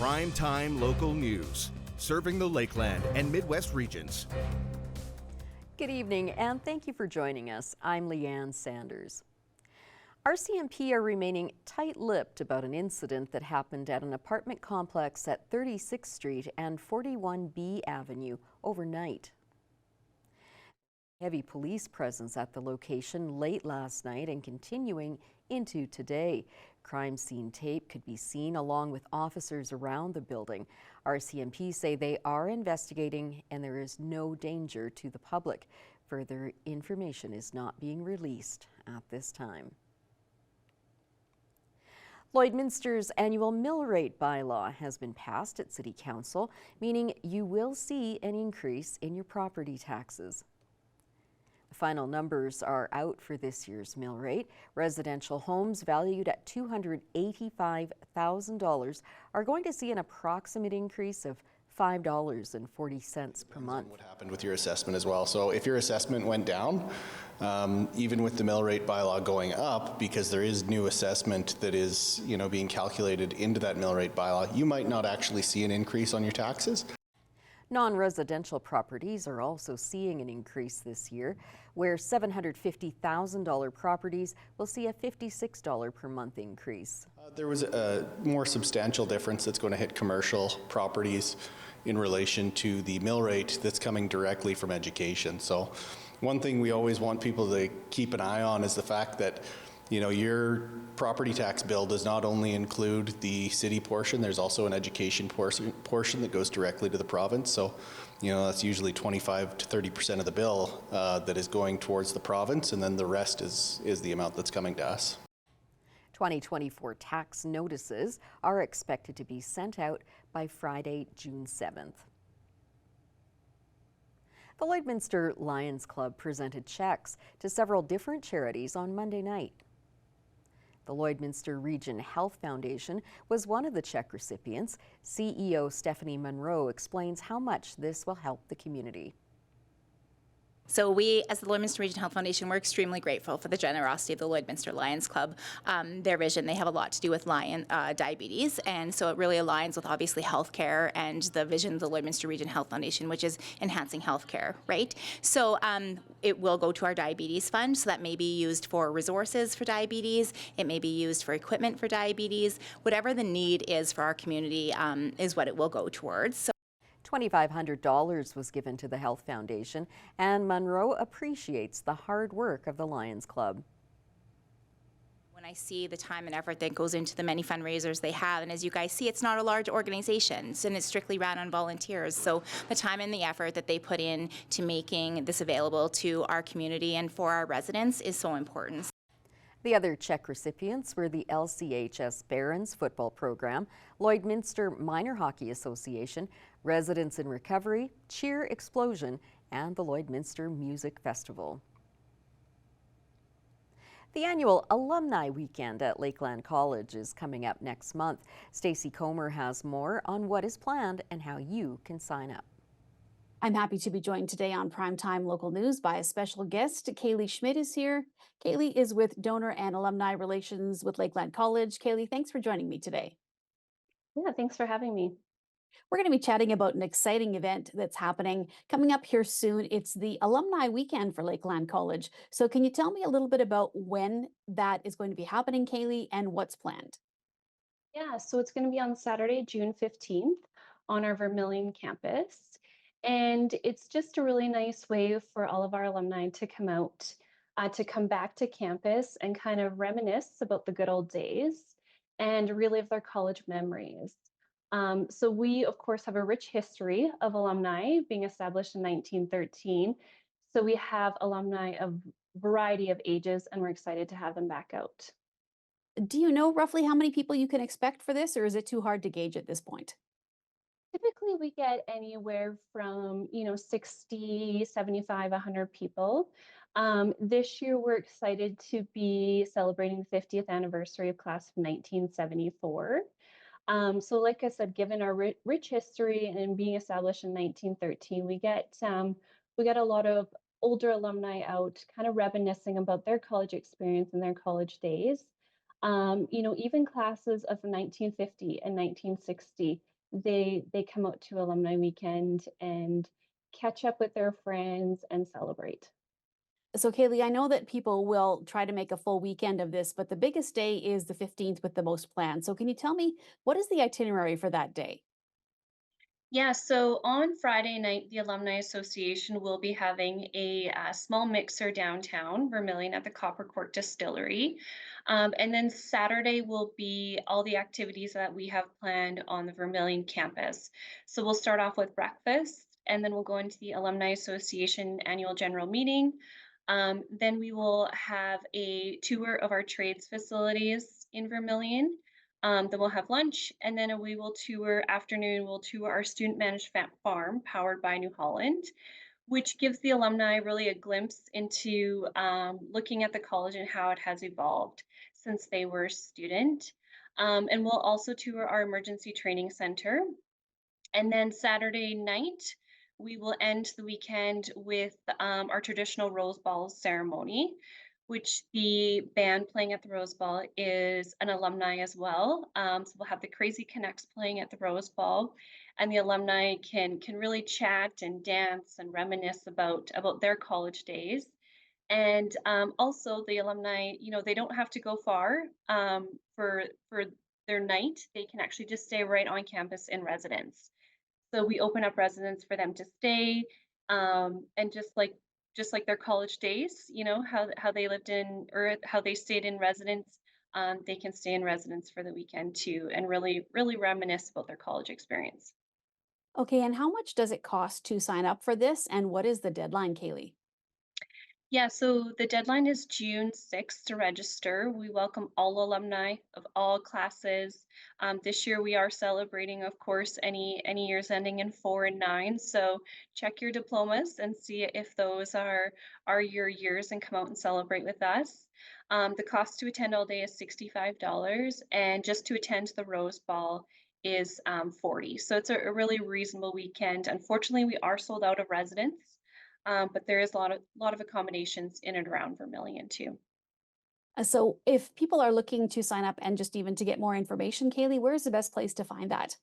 Primetime local news, serving the Lakeland and Midwest regions. Good evening, and thank you for joining us. I'm Leanne Sanders. RCMP are remaining tight-lipped about an incident that happened at an apartment complex at 36th Street and 41B Avenue overnight. Heavy police presence at the location late last night and continuing into today. Crime scene tape could be seen along with officers around the building. RCMP say they are investigating and there is no danger to the public. Further information is not being released at this time. Lloydminster's annual mill rate bylaw has been passed at City Council, meaning you will see an increase in your property taxes. The final numbers are out for this year's mill rate. Residential homes valued at $285,000 are going to see an approximate increase of $5.40 per month. What happened with your assessment as well? So if your assessment went down, even with the mill rate bylaw going up, because there is new assessment that is, being calculated into that mill rate bylaw, you might not actually see an increase on your taxes. Non-residential properties are also seeing an increase this year, where $750,000 properties will see a $56 per month increase. There was a more substantial difference that's going to hit commercial properties in relation to the mill rate that's coming directly from education. So one thing we always want people to keep an eye on is the fact that your property tax bill does not only include the city portion, there's also an education portion that goes directly to the province. So, that's usually 25 to 30% of the bill that is going towards the province, and then the rest is the amount that's coming to us. 2024 tax notices are expected to be sent out by Friday, June 7th. The Lloydminster Lions Club presented checks to several different charities on Monday night. The Lloydminster Region Health Foundation was one of the check recipients. CEO Stephanie Monroe explains how much this will help the community. So we, as the Lloydminster Region Health Foundation, we're extremely grateful for the generosity of the Lloydminster Lions Club. Their vision, they have a lot to do with diabetes, and so it really aligns with obviously healthcare and the vision of the Lloydminster Region Health Foundation, which is enhancing healthcare, right? So it will go to our diabetes fund, so that may be used for resources for diabetes, it may be used for equipment for diabetes. Whatever the need is for our community is what it will go towards. So $2,500 was given to the Health Foundation, and Monroe appreciates the hard work of the Lions Club. When I see the time and effort that goes into the many fundraisers they have, and as you guys see, it's not a large organization, and it's strictly ran on volunteers. So the time and the effort that they put in to making this available to our community and for our residents is so important. The other check recipients were the LCHS Barons football program, Lloydminster Minor Hockey Association, Residents in Recovery, Cheer Explosion, and the Lloydminster Music Festival. The annual Alumni Weekend at Lakeland College is coming up next month. Stacey Comer has more on what is planned and how you can sign up. I'm happy to be joined today on Primetime Local News by a special guest. Kaylee Schmidt is here. Kaylee is with Donor and Alumni Relations with Lakeland College. Kaylee, thanks for joining me today. Yeah, thanks for having me. We're going to be chatting about an exciting event that's happening coming up here soon. It's the Alumni Weekend for Lakeland College. So can you tell me a little bit about when that is going to be happening, Kaylee, and what's planned? Yeah, so it's going to be on Saturday, June 15th on our Vermilion campus. And it's just a really nice way for all of our alumni to come out, to come back to campus and kind of reminisce about the good old days and relive their college memories. So we, of course, have a rich history of alumni being established in 1913. So we have alumni of a variety of ages, and we're excited to have them back out. Do you know roughly how many people you can expect for this, or is it too hard to gauge at this point? Typically, we get anywhere from, 60, 75, 100 people. This year, we're excited to be celebrating the 50th anniversary of class of 1974. So like I said, given our rich history and being established in 1913, we get a lot of older alumni out kind of reminiscing about their college experience and their college days. Even classes of 1950 and 1960 they come out to Alumni Weekend and catch up with their friends and celebrate. So, Kaylee, I know that people will try to make a full weekend of this, but the biggest day is the 15th with the most planned. So, can you tell me what is the itinerary for that day? Yeah, so on Friday night, the Alumni Association will be having a small mixer downtown, Vermilion at the Copper Court Distillery. And then Saturday will be all the activities that we have planned on the Vermilion campus. So we'll start off with breakfast, and then we'll go into the Alumni Association annual general meeting. Then we will have a tour of our trades facilities in Vermilion. Then we'll have lunch, and then we will tour afternoon. We'll tour our student managed farm powered by New Holland, which gives the alumni really a glimpse into looking at the college and how it has evolved since they were a student. And we'll also tour our emergency training center. And then Saturday night, we will end the weekend with our traditional Rose Ball ceremony, which the band playing at the Rose Ball is an alumni as well. So we'll have the Crazy Connects playing at the Rose Ball, and the alumni can really chat and dance and reminisce about their college days. And also the alumni, they don't have to go far for their night. They can actually just stay right on campus in residence. So we open up residence for them to stay, and just like their college days, how they lived in or how they stayed in residence, they can stay in residence for the weekend too, and really reminisce about their college experience. Okay, and how much does it cost to sign up for this? And what is the deadline, Kaylee? Yeah, so the deadline is June 6th to register. We welcome all alumni of all classes. This year we are celebrating, of course, any years ending in 4 and 9. So check your diplomas and see if those are your years and come out and celebrate with us. The cost to attend all day is $65, and just to attend the Rose Ball is 40. So it's a really reasonable weekend. Unfortunately, we are sold out of residents, but there is a lot of accommodations in and around Vermilion too. So, if people are looking to sign up and just even to get more information, Kaylee, where's the best place to find that?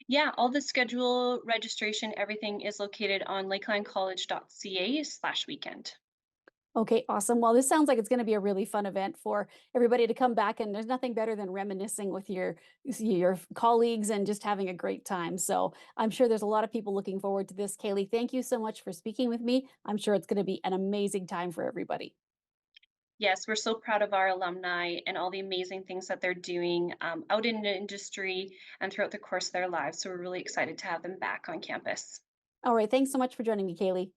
Yeah, all the schedule, registration, everything is located on lakelandcollege.ca/weekend. Okay, awesome. Well, this sounds like it's going to be a really fun event for everybody to come back, and there's nothing better than reminiscing with your colleagues and just having a great time. So I'm sure there's a lot of people looking forward to this. Kaylee, thank you so much for speaking with me. I'm sure it's going to be an amazing time for everybody. Yes, we're so proud of our alumni and all the amazing things that they're doing out in the industry and throughout the course of their lives. So we're really excited to have them back on campus. All right, thanks so much for joining me, Kaylee.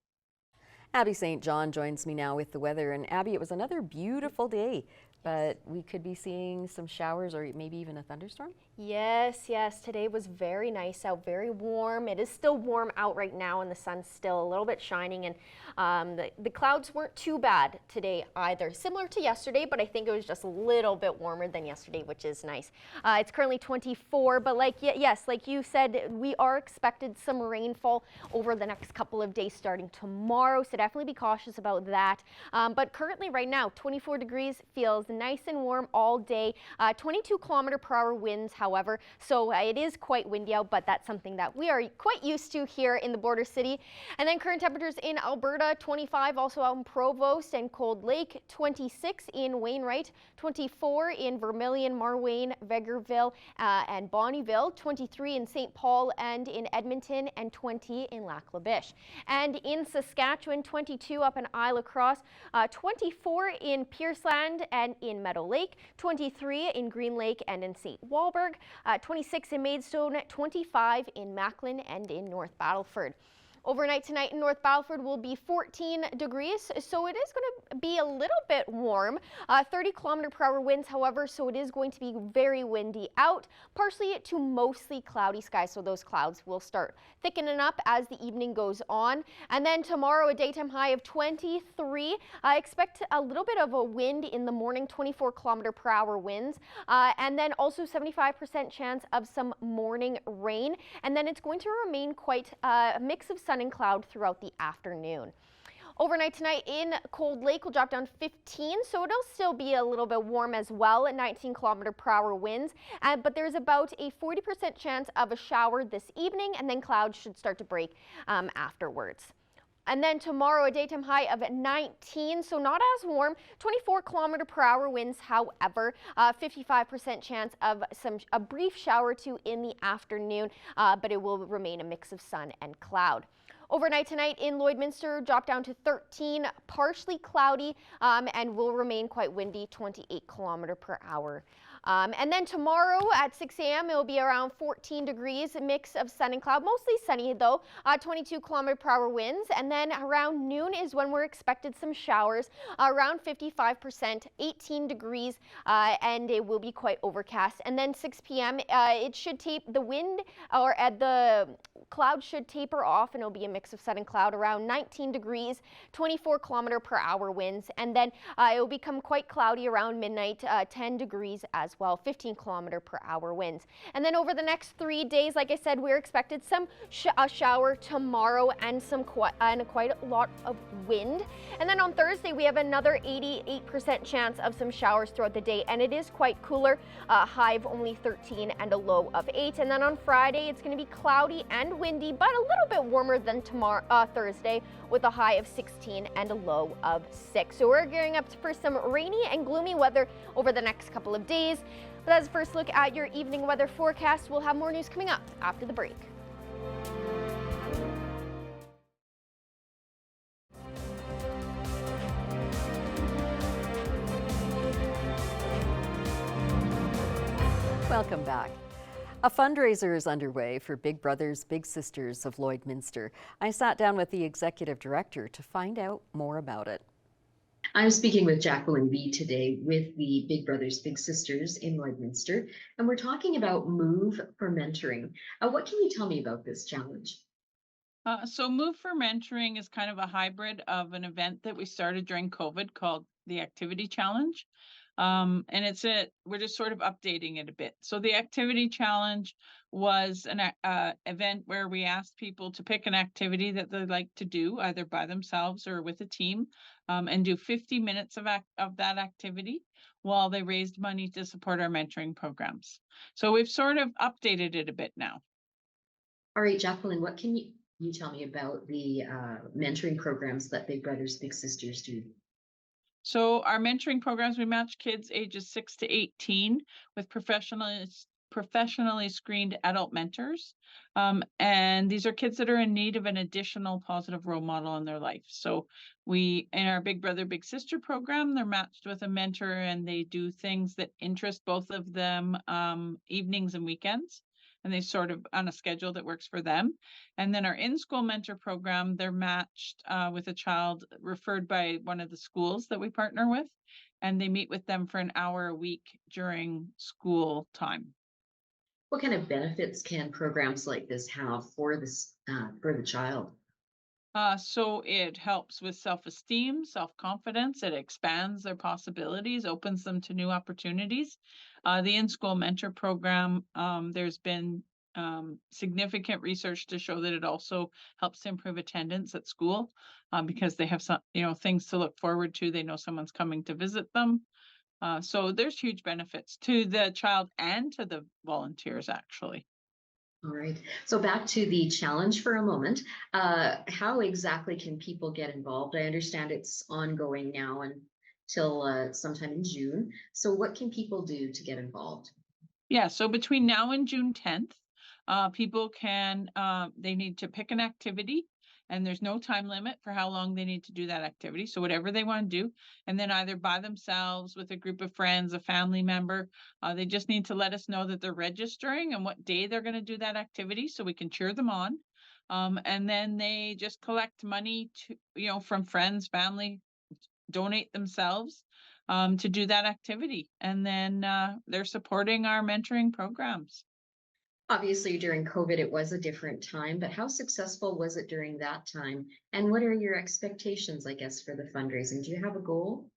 Abby St. John joins me now with the weather. And Abby, it was another beautiful day, but we could be seeing some showers or maybe even a thunderstorm? Yes, yes. Today was very nice out, very warm. It is still warm out right now, and the sun's still a little bit shining. And the clouds weren't too bad today either. Similar to yesterday, but I think it was just a little bit warmer than yesterday, which is nice. It's currently 24, but yes, like you said, we are expected some rainfall over the next couple of days starting tomorrow. So definitely be cautious about that. But currently, right now, 24 degrees, feels nice and warm all day. 22 km/h winds, however, so it is quite windy out, but that's something that we are quite used to here in the border city. And then current temperatures in Alberta, 25 also out in Provost and Cold Lake, 26 in Wainwright, 24 in Vermilion, Marwayne, Vegreville, and Bonnyville, 23 in St. Paul and in Edmonton, and 20 in Lac La Biche. And in Saskatchewan, 22 up in Isle La Crosse, 24 in Pierceland and in Meadow Lake, 23 in Green Lake and in St. Walburg, 26 in Maidstone, 25 in Macklin and in North Battleford. Overnight tonight in North Battleford will be 14 degrees, so it is going to be a little bit warm. 30 km/h winds, however, so it is going to be very windy out, partially to mostly cloudy skies, so those clouds will start thickening up as the evening goes on. And then tomorrow, a daytime high of 23. I expect a little bit of a wind in the morning, 24 km/h winds, and then also 75% chance of some morning rain. And then it's going to remain quite a mix of sun and cloud throughout the afternoon. Overnight tonight in Cold Lake will drop down 15, so it'll still be a little bit warm as well at 19 km/h winds. But there's about a 40% chance of a shower this evening, and then clouds should start to break afterwards. And then tomorrow, a daytime high of 19, so not as warm. 24 km/h winds, however. 55% chance of a brief shower or two in the afternoon, but it will remain a mix of sun and cloud. Overnight tonight in Lloydminster, drop down to 13, partially cloudy, and will remain quite windy, 28 km/h. And then tomorrow at 6 a.m. it will be around 14 degrees, a mix of sun and cloud, mostly sunny though, 22 km/h winds. And then around noon is when we're expected some showers, around 55%, 18 degrees, and it will be quite overcast. And then 6 p.m. It should the wind or the clouds should taper off, and it'll be a mix of sun and cloud, around 19 degrees, 24 km/h winds. And then it will become quite cloudy around midnight, 10 degrees as well, 15 km/h winds. And then over the next 3 days, like I said, we're expected some a shower tomorrow and quite a lot of wind. And then on Thursday, we have another 88% chance of some showers throughout the day, and it is quite cooler, high of only 13 and a low of 8. And then on Friday, it's going to be cloudy and windy, but a little bit warmer than Thursday, with a high of 16 and a low of 6. So we're gearing up for some rainy and gloomy weather over the next couple of days. But as a first look at your evening weather forecast, we'll have more news coming up after the break. Welcome back. A fundraiser is underway for Big Brothers Big Sisters of Lloydminster. I sat down with the executive director to find out more about it. I'm speaking with Jacqueline B today with the Big Brothers Big Sisters in Lloydminster, and we're talking about Move for Mentoring. What can you tell me about this challenge? So Move for Mentoring is kind of a hybrid of an event that we started during COVID called the Activity Challenge. And we're just sort of updating it a bit. So the Activity Challenge was an event where we asked people to pick an activity that they like to do, either by themselves or with a team, and do 50 minutes of that activity while they raised money to support our mentoring programs. So we've sort of updated it a bit now. All right, Jacqueline, what can you tell me about the mentoring programs that Big Brothers Big Sisters do? So our mentoring programs, we match kids ages 6 to 18 with professionally screened adult mentors. And these are kids that are in need of an additional positive role model in their life. So in our Big Brother Big Sister program, they're matched with a mentor and they do things that interest both of them, evenings and weekends. And they sort of on a schedule that works for them. And then our in-school mentor program, they're matched with a child referred by one of the schools that we partner with, and they meet with them for an hour a week during school time. What kind of benefits can programs like this have for the child? So it helps with self-esteem, self-confidence. It expands their possibilities, opens them to new opportunities. The in-school mentor program, there's been significant research to show that it also helps to improve attendance at school because they have some, things to look forward to. They know someone's coming to visit them. So there's huge benefits to the child and to the volunteers, actually. All right. So back to the challenge for a moment. How exactly can people get involved? I understand it's ongoing now until sometime in June. So what can people do to get involved? Yeah, so between now and June 10th, people they need to pick an activity, and there's no time limit for how long they need to do that activity. So whatever they want to do, and then either by themselves, with a group of friends, a family member, they just need to let us know that they're registering and what day they're going to do that activity so we can cheer them on. And then they just collect money from friends, family, donate themselves to do that activity. And then they're supporting our mentoring programs. Obviously, during COVID, it was a different time, but how successful was it during that time? And what are your expectations, I guess, for the fundraising? Do you have a goal?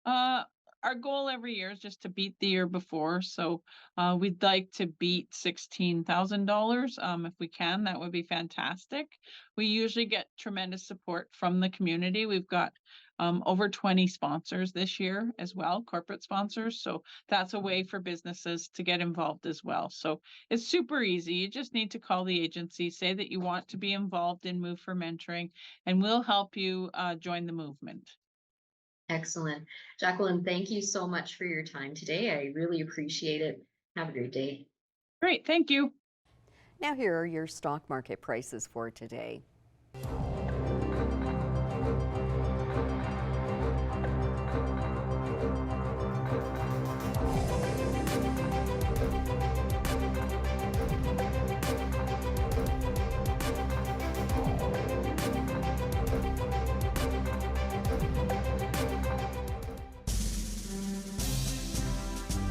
Uh, our goal every year is just to beat the year before. So we'd like to beat $16,000 if we can. That would be fantastic. We usually get tremendous support from the community. We've got over 20 sponsors this year as well, corporate sponsors. So that's a way for businesses to get involved as well. So it's super easy. You just need to call the agency, say that you want to be involved in Move for Mentoring, and we'll help you join the movement. Excellent. Jacqueline, thank you so much for your time today. I really appreciate it. Have a great day. Great, thank you. Now here are your stock market prices for today.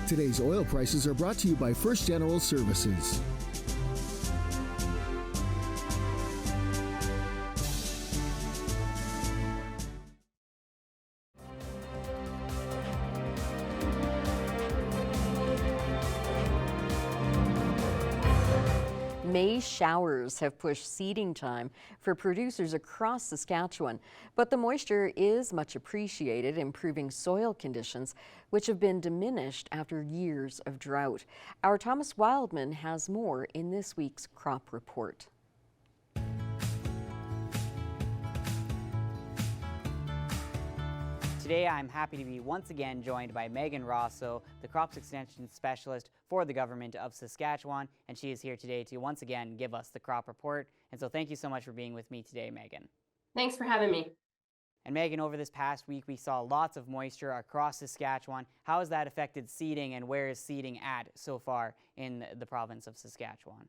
Today's oil prices are brought to you by First General Services. May showers have pushed seeding time for producers across Saskatchewan, but the moisture is much appreciated, improving soil conditions, which have been diminished after years of drought. Our Thomas Wildman has more in this week's crop report. Today, I'm happy to be once again joined by Megan Rosso, the Crops Extension Specialist for the Government of Saskatchewan, and she is here today to once again give us the crop report. And so thank you so much for being with me today, Megan. Thanks for having me. And Megan, over this past week, we saw lots of moisture across Saskatchewan. How has that affected seeding, and where is seeding at so far in the province of Saskatchewan?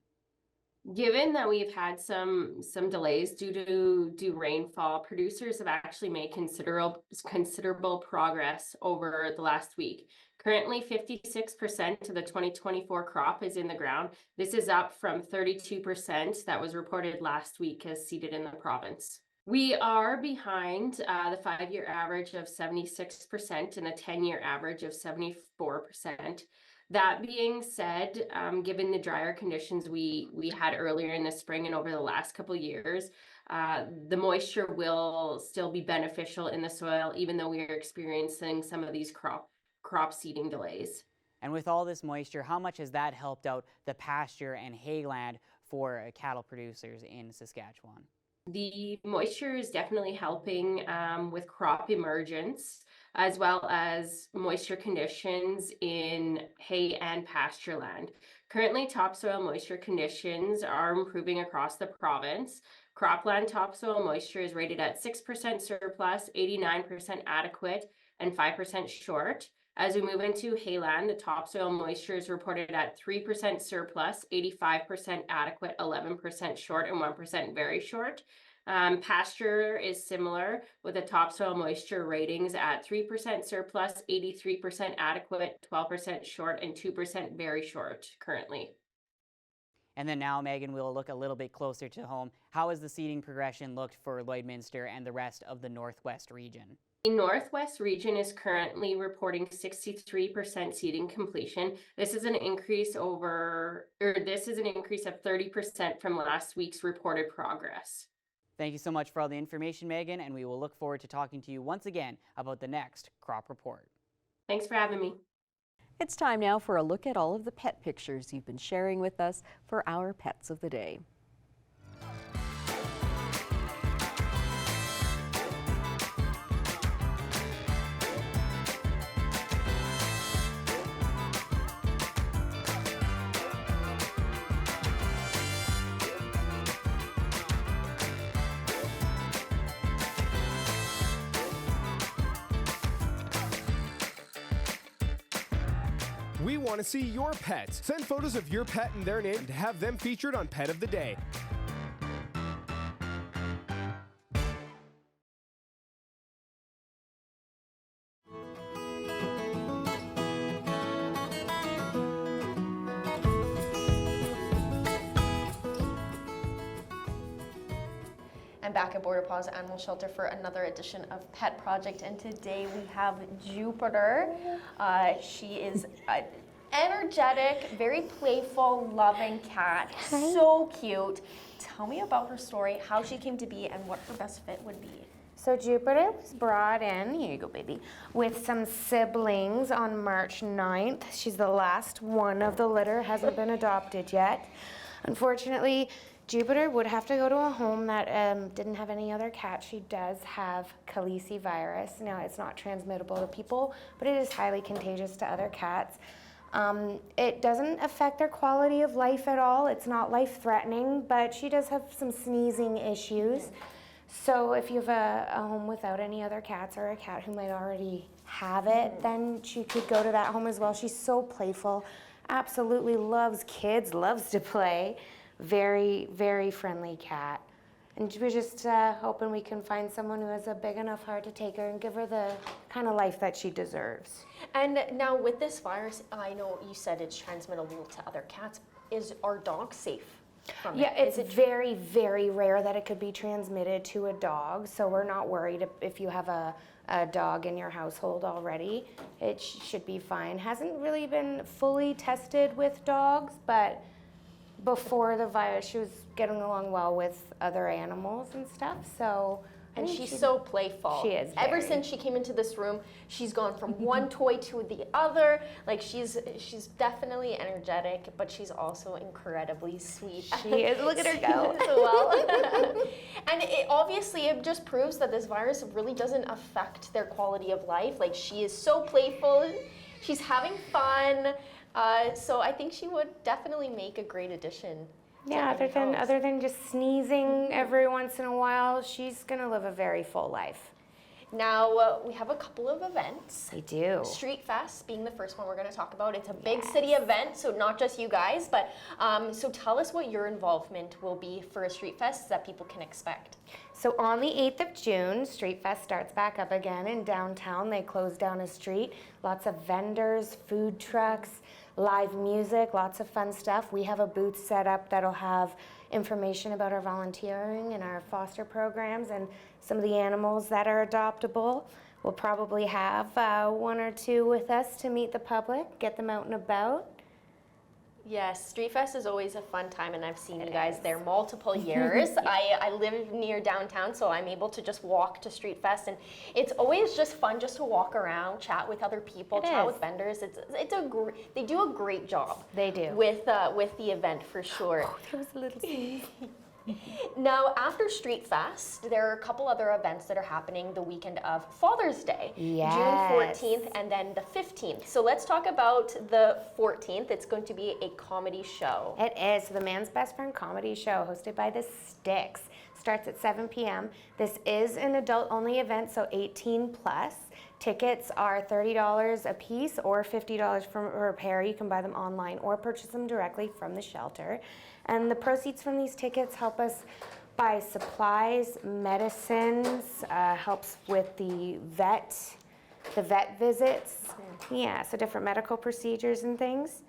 Given that we've had some delays due to rainfall, producers have actually made considerable progress over the last week. Currently, 56% of the 2024 crop is in the ground. This is up from 32% that was reported last week as seeded in the province. We are behind the 5-year average of 76% and the 10-year average of 74%. That being said, given the drier conditions we had earlier in the spring and over the last couple of years, the moisture will still be beneficial in the soil, even though we are experiencing some of these crop seeding delays. And with all this moisture, how much has that helped out the pasture and hayland for cattle producers in Saskatchewan? The moisture is definitely helping with crop emergence, as well as moisture conditions in hay and pasture land. Currently, topsoil moisture conditions are improving across the province. Cropland topsoil moisture is rated at 6% surplus, 89% adequate, and 5% short. As we move into hayland, the topsoil moisture is reported at 3% surplus, 85% adequate, 11% short, and 1% very short. Pasture is similar with the topsoil moisture ratings at 3% surplus, 83% adequate, 12% short, and 2% very short currently. And then now, Megan, we'll look a little bit closer to home. How has the seeding progression looked for Lloydminster and the rest of the Northwest region? The Northwest region is currently reporting 63% seeding completion. This is an increase of 30% from last week's reported progress. Thank you so much for all the information, Megan, and we will look forward to talking to you once again about the next crop report. Thanks for having me. It's time now for a look at all of the pet pictures you've been sharing with us for our Pets of the Day. We want to see your pets. Send photos of your pet and their name to have them featured on Pet of the Day. I'm back at Border Paws Animal Shelter for another edition of Pet Project, and today we have Jupiter. She is an energetic, very playful, loving cat. So cute. Tell me about her story, how she came to be, and what her best fit would be. So Jupiter was brought in, here you go baby, with some siblings on March 9th. She's the last one of the litter, hasn't been adopted yet. Unfortunately, Jupiter would have to go to a home that didn't have any other cats. She does have Khaleesi virus. Now, it's not transmittable to people, but it is highly contagious to other cats. It doesn't affect their quality of life at all. It's not life-threatening, but she does have some sneezing issues. So if you have a home without any other cats or a cat who might already have it, then she could go to that home as well. She's so playful, absolutely loves kids, loves to play. Very, very friendly cat. And we're just hoping we can find someone who has a big enough heart to take her and give her the kind of life that she deserves. And now with this virus, I know you said it's transmittable to other cats. Is our dog safe from it? Yeah, it's very, very rare that it could be transmitted to a dog, so we're not worried if you have a dog in your household already. It should be fine. Hasn't really been fully tested with dogs, but before the virus, she was getting along well with other animals and stuff, so. And she's so playful. She is. Ever since she came into this room, she's gone from one toy to the other. Like she's definitely energetic, but she's also incredibly sweet. She is. Look at her go. Well. And obviously it just proves that this virus really doesn't affect their quality of life. Like she is so playful. She's having fun. So I think she would definitely make a great addition. Yeah, other than just sneezing every once in a while, she's gonna live a very full life. Now, we have a couple of events. We do. Street Fest being the first one we're going to talk about. It's a big city event, so not just you guys, but so tell us what your involvement will be for a Street Fest that people can expect. So on the 8th of June, Street Fest starts back up again in downtown. They close down a street. Lots of vendors, food trucks, live music, lots of fun stuff. We have a booth set up that'll have information about our volunteering and our foster programs and some of the animals that are adoptable. We'll probably have one or two with us to meet the public, get them out and about. Yes, Street Fest is always a fun time, and I've seen you guys there multiple years. I live near downtown, so I'm able to just walk to Street Fest, and it's always just fun just to walk around, chat with other people, chat with vendors. They do a great job. They do. With the event for sure. Oh, there was a little sneeze. Now, after Street Fest, there are a couple other events that are happening the weekend of Father's Day, yes. June 14th and then the 15th. So let's talk about the 14th. It's going to be a comedy show. It is the Man's Best Friend comedy show hosted by the Sticks. Starts at 7 p.m. This is an adult-only event, so 18 plus. Tickets are $30 a piece or $50 for a pair. You can buy them online or purchase them directly from the shelter. And the proceeds from these tickets help us buy supplies, medicines, helps with the vet visits. Yeah, so different medical procedures and things.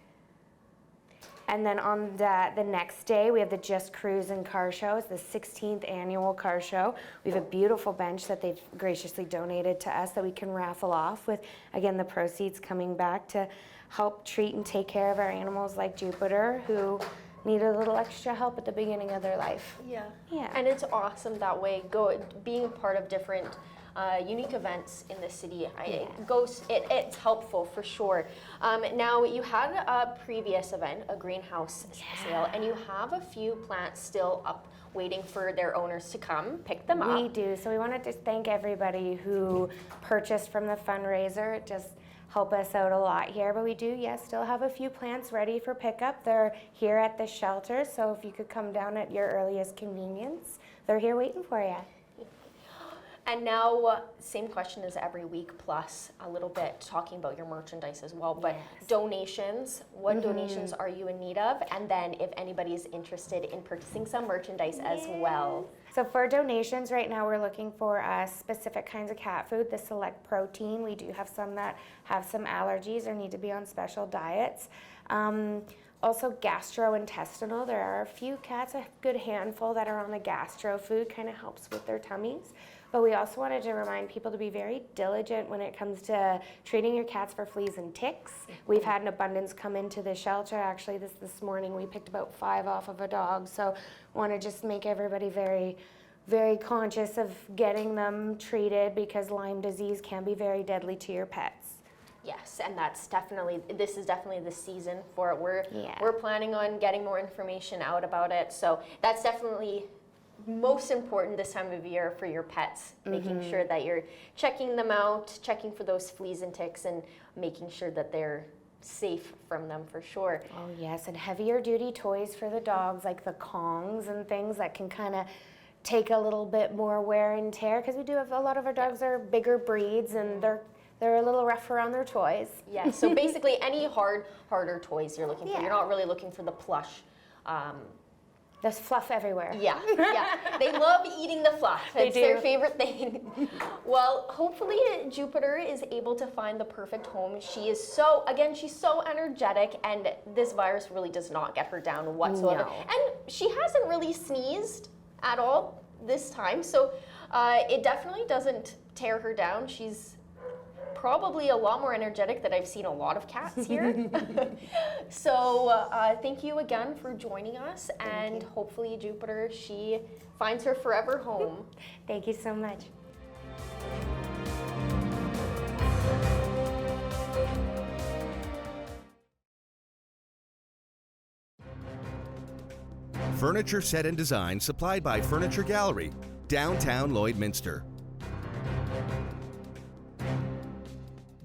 And then on the next day, we have the Just Cruisin' Car Show. It's the 16th annual car show. We have a beautiful bench that they've graciously donated to us that we can raffle off with, again, the proceeds coming back to help treat and take care of our animals like Jupiter, who need a little extra help at the beginning of their life. Yeah. Yeah. And it's awesome that way, being a part of different unique events in the city. It's helpful for sure. Now, you had a previous event, a greenhouse sale, and you have a few plants still up waiting for their owners to come pick them up. We do. So we want to just thank everybody who purchased from the fundraiser. It just help us out a lot here, but we do, yes, still have a few plants ready for pickup. They're here at the shelter, so if you could come down at your earliest convenience, they're here waiting for you. And now, same question as every week, plus a little bit talking about your merchandise as well. But donations, what donations are you in need of? And then if anybody is interested in purchasing some merchandise as well. So for donations right now, we're looking for specific kinds of cat food, the select protein. We do have some that have some allergies or need to be on special diets. Also gastrointestinal. There are a few cats, a good handful that are on the gastro food, kind of helps with their tummies. But we also wanted to remind people to be very diligent when it comes to treating your cats for fleas and ticks. We've had an abundance come into the shelter. Actually, this morning we picked about 5 off of a dog. So want to just make everybody very, very conscious of getting them treated because Lyme disease can be very deadly to your pets. Yes, and this is definitely the season for it. We're planning on getting more information out about it. So that's definitely most important this time of year for your pets, making sure that you're checking them out, checking for those fleas and ticks, and making sure that they're safe from them for sure. Oh yes, and heavier duty toys for the dogs, like the Kongs and things that can kind of take a little bit more wear and tear, because we do have a lot of our dogs are bigger breeds and they're a little rough around their toys. Yeah, so basically any harder toys you're looking for. You're not really looking for the plush. There's fluff everywhere. Yeah. They love eating the fluff. It's their favorite thing. Well, hopefully Jupiter is able to find the perfect home. She's so energetic, and this virus really does not get her down whatsoever. No. And she hasn't really sneezed at all this time, so it definitely doesn't tear her down. She's probably a lot more energetic than I've seen a lot of cats here. So thank you again for joining us, and hopefully Jupiter, she finds her forever home. Thank you so much. Furniture set and design supplied by Furniture Gallery, downtown Lloydminster.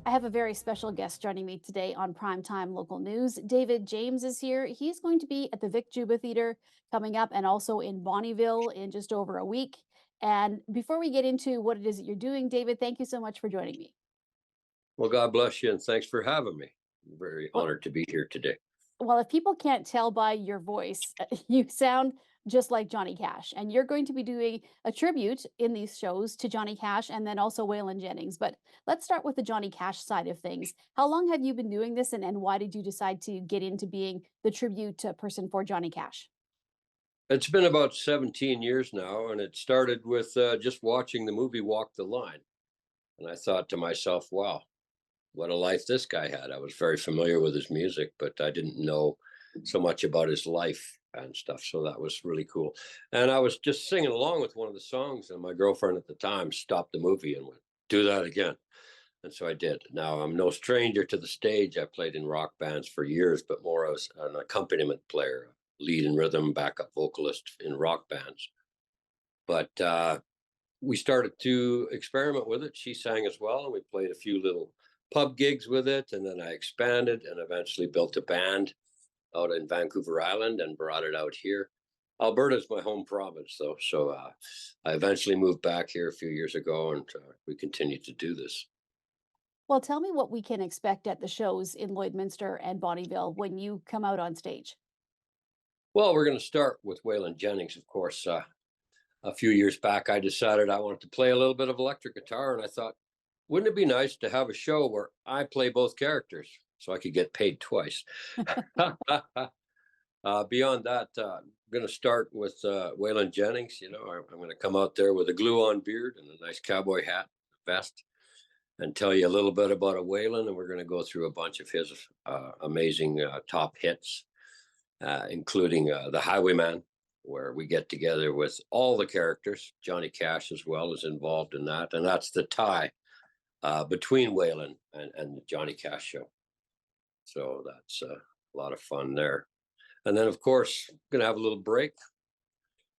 I have a very special guest joining me today on Primetime Local News. David James is here. He's going to be at the Vic Juba Theatre coming up, and also in Bonnyville in just over a week. And before we get into what it is that you're doing, David, thank you so much for joining me. Well, God bless you, and thanks for having me. I'm very honored to be here today. Well, if people can't tell by your voice, you sound just like Johnny Cash, and you're going to be doing a tribute in these shows to Johnny Cash and then also Waylon Jennings. But let's start with the Johnny Cash side of things. How long have you been doing this, and why did you decide to get into being the tribute person for Johnny Cash? It's been about 17 years now, and it started with just watching the movie Walk the Line. And I thought to myself, wow, what a life this guy had. I was very familiar with his music, but I didn't know so much about his life and stuff. So that was really cool. And I was just singing along with one of the songs, and my girlfriend at the time stopped the movie and went, "Do that again." And so I did. Now, I'm no stranger to the stage. I played in rock bands for years, but more as an accompaniment player, lead and rhythm backup vocalist in rock bands. But we started to experiment with it. She sang as well, and we played a few little pub gigs with it. And then I expanded and eventually built a band out in Vancouver Island and brought it out here. Alberta is my home province, though. So I eventually moved back here a few years ago, and we continue to do this. Well, tell me what we can expect at the shows in Lloydminster and Bonnyville when you come out on stage. Well, we're going to start with Waylon Jennings, of course. A few years back, I decided I wanted to play a little bit of electric guitar, and I thought, wouldn't it be nice to have a show where I play both characters so I could get paid twice? Beyond that, I'm going to start with Waylon Jennings. You know, I'm going to come out there with a glue-on beard and a nice cowboy hat, vest, and tell you a little bit about a Waylon, and we're going to go through a bunch of his amazing top hits, including The Highwayman, where we get together with all the characters. Johnny Cash as well is involved in that, and that's the tie between Waylon and the Johnny Cash show. So that's a lot of fun there. And then, of course, going to have a little break,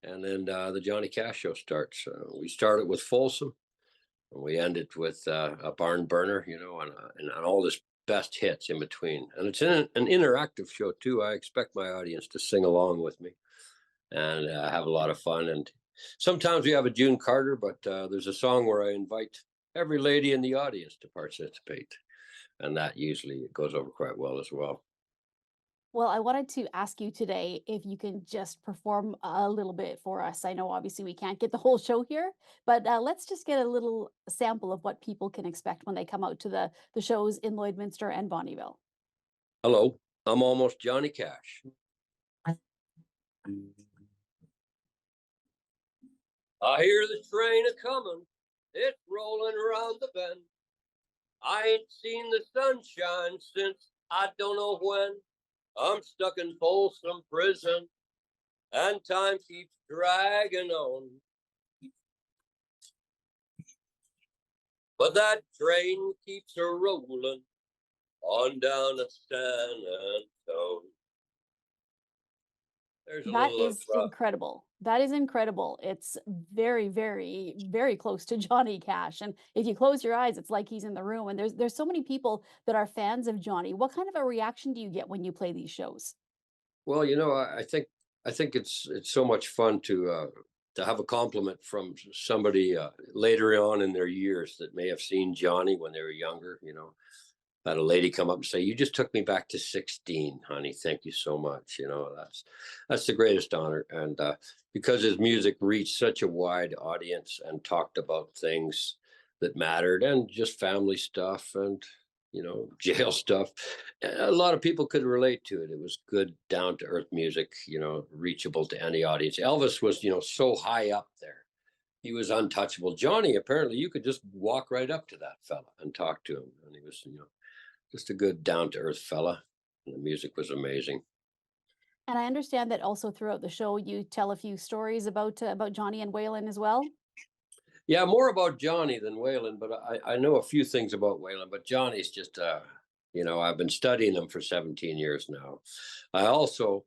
and then the Johnny Cash show starts. We started with Folsom, and we ended with a barn burner, you know, and all this best hits in between. And it's an interactive show, too. I expect my audience to sing along with me and have a lot of fun. And sometimes we have a June Carter, but there's a song where I invite every lady in the audience to participate. And that usually goes over quite well as well. Well, I wanted to ask you today if you can just perform a little bit for us. I know obviously we can't get the whole show here, but let's just get a little sample of what people can expect when they come out to the shows in Lloydminster and Bonnyville. Hello, I'm almost Johnny Cash. I hear the train a-comin', it's rolling around the bend. I ain't seen the sunshine since I don't know when. I'm stuck in Folsom Prison, and time keeps dragging on. But that train keeps a-rolling on down to San Antonio. That is incredible. That is incredible. It's very, very, very close to Johnny Cash. And if you close your eyes, it's like he's in the room. And there's so many people that are fans of Johnny. What kind of a reaction do you get when you play these shows? Well, I think it's so much fun to have a compliment from somebody later on in their years that may have seen Johnny when they were younger. Had a lady come up and say, "You just took me back to 16, honey. Thank you so much." That's the greatest honor. And because his music reached such a wide audience and talked about things that mattered and just family stuff and jail stuff, a lot of people could relate to it. It was good, down to earth music, reachable to any audience. Elvis was, so high up there. He was untouchable. Johnny, apparently, you could just walk right up to that fella and talk to him, and he was, just a good down-to-earth fella. And the music was amazing. And I understand that also throughout the show, you tell a few stories about Johnny and Waylon as well. Yeah, more about Johnny than Waylon, but I know a few things about Waylon. But Johnny's just, I've been studying him for 17 years now. I also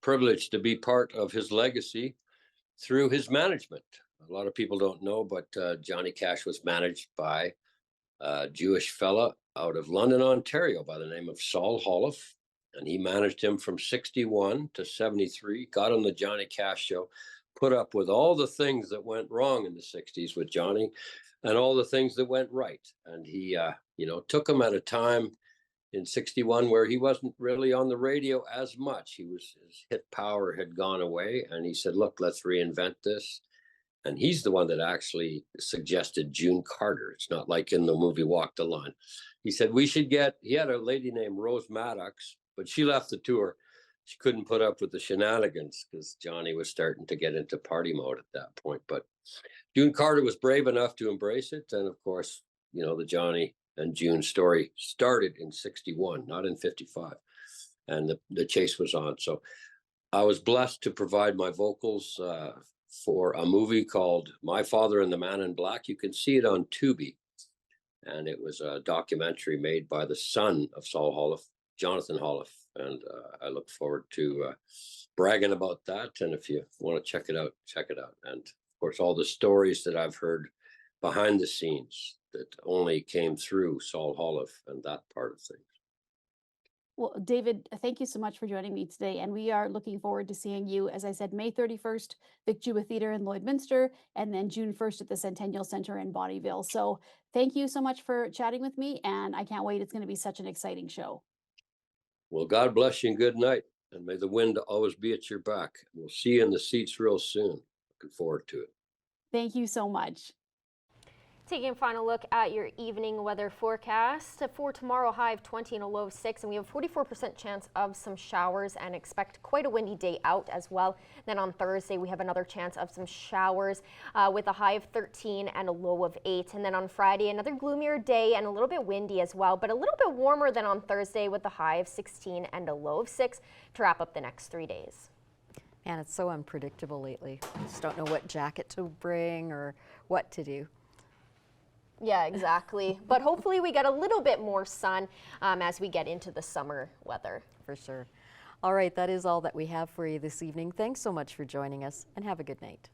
privileged to be part of his legacy through his management. A lot of people don't know, but Johnny Cash was managed by a Jewish fella out of London, Ontario, by the name of Saul Holoff. And he managed him from 61 to 73, got on the Johnny Cash show, put up with all the things that went wrong in the 60s with Johnny and all the things that went right. And he, took him at a time in 61 where he wasn't really on the radio as much. His hit power had gone away. And he said, "Look, let's reinvent this." And he's the one that actually suggested June Carter. It's not like in the movie Walk the Line. He said he had a lady named Rose Maddox, but she left the tour. She couldn't put up with the shenanigans because Johnny was starting to get into party mode at that point. But June Carter was brave enough to embrace it. And of course, the Johnny and June story started in 61, not in 55. And the chase was on. So I was blessed to provide my vocals for a movie called My Father and the Man in Black. You can see it on Tubi. And it was a documentary made by the son of Saul Holoff, Jonathan Holoff. And I look forward to bragging about that. And if you want to check it out, check it out. And of course, all the stories that I've heard behind the scenes that only came through Saul Holoff and that part of things. Well, David, thank you so much for joining me today. And we are looking forward to seeing you, as I said, May 31st, Vic Jewett Theatre in Lloydminster, and then June 1st at the Centennial Centre in Bonnyville. So thank you so much for chatting with me, and I can't wait. It's going to be such an exciting show. Well, God bless you and good night, and may the wind always be at your back. We'll see you in the seats real soon. Looking forward to it. Thank you so much. Taking a final look at your evening weather forecast. For tomorrow, high of 20 and a low of 6, and we have a 44% chance of some showers and expect quite a windy day out as well. Then on Thursday, we have another chance of some showers with a high of 13 and a low of 8. And then on Friday, another gloomier day and a little bit windy as well, but a little bit warmer than on Thursday with a high of 16 and a low of 6 to wrap up the next 3 days. And it's so unpredictable lately. I just don't know what jacket to bring or what to do. Yeah, exactly. But hopefully we get a little bit more sun as we get into the summer weather. For sure. All right, that is all that we have for you this evening. Thanks so much for joining us, and have a good night.